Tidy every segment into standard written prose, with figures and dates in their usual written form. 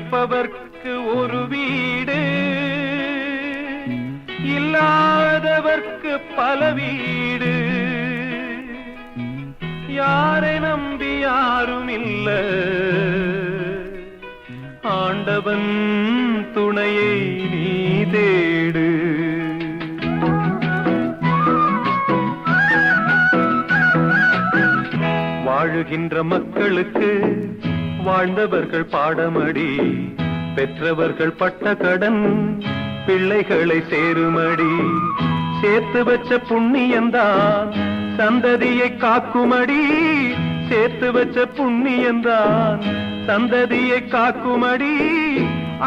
இருப்பவர்க்கு ஒரு வீடு, இல்லாதவர்க்கு பல வீடு. யாரை நம்பி யாரும் இல்ல, ஆண்டவன் துணையை நீ தேடு. வாழுகின்ற மக்களுக்கு வாழ்ந்தவர்கள் பாடமடி, பெற்றவர்கள் பட்ட கடன் பிள்ளைகளை சேருமடி. சேர்த்து வச்ச புண்ணியந்தான் சந்ததியை காக்குமடி, சேர்த்து வச்ச புண்ணியந்தான் சந்ததியை காக்குமடி.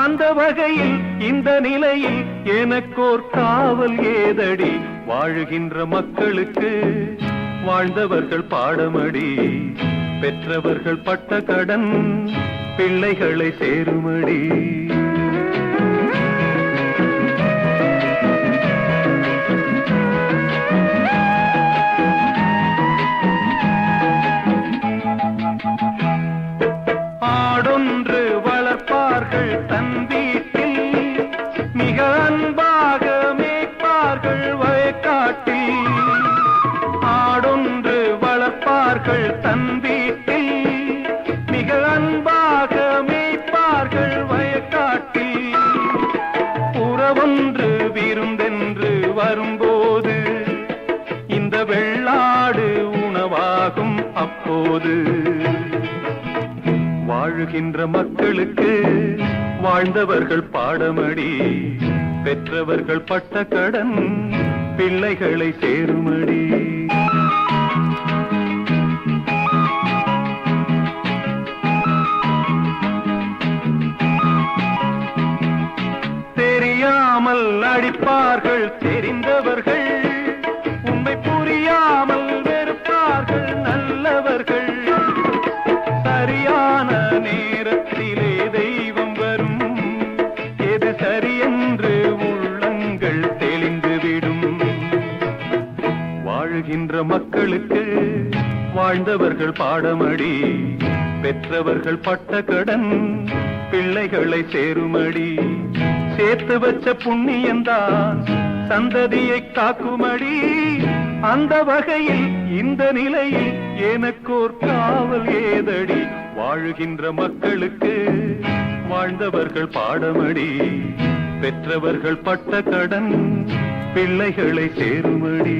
அந்த வகையில் இந்த நிலையில் எனக்கோர் காவல் ஏதடி. வாழுகின்ற மக்களுக்கு வாழ்ந்தவர்கள் பாடமடி, பெற்றவர்கள் பட்ட கடன் பிள்ளைகளை சேருமடி. ஆடொன்று வளர்ப்பார்கள் தன் வீட்டில், மிக அன்பாக மேய்ப்பார்கள் வயக்காட்டில். ஆடொன்று வளர்ப்பார்கள் தன் வீட்டில், மிக அன்பாக மேய்ப்பார்கள் வயக்காட்டில். உறவொன்று விருந்தென்று வரும்போது இந்த வெள்ளாடு உணவாகும் அப்போது. வாழுகின்ற மக்களுக்கு வாழ்ந்தவர்கள் பாடமடி, பெற்றவர்கள் பட்ட கடன் பிள்ளைகளை சேருமடி. தெரியாமல் அடிப்பார்கள் தெரிந்தவர்கள், உண்மை புரியாமல் வெறுப்பார்கள் நல்லவர்கள். சரியான நேரத்திலே தெய்வம் வரும், எது சரியென்று உள்ளங்கள் தெளிந்துவிடும். வாழுகின்ற மக்களுக்கு வாழ்ந்தவர்கள் பாடமடி, பெற்றவர்கள் பட்ட கடன் பிள்ளைகளை சேருமடி. சேர்த்து வச்ச புண்ணியந்தான் சந்ததியை காக்குமடி. அந்த வகையில் இந்த நிலையில் எனக்கோர் காவல் ஏதடி. வாழுகின்ற மக்களுக்கு வாழ்ந்தவர்கள் பாடமடி, பெற்றவர்கள் பட்ட கடன் பிள்ளைகளை சேருமடி.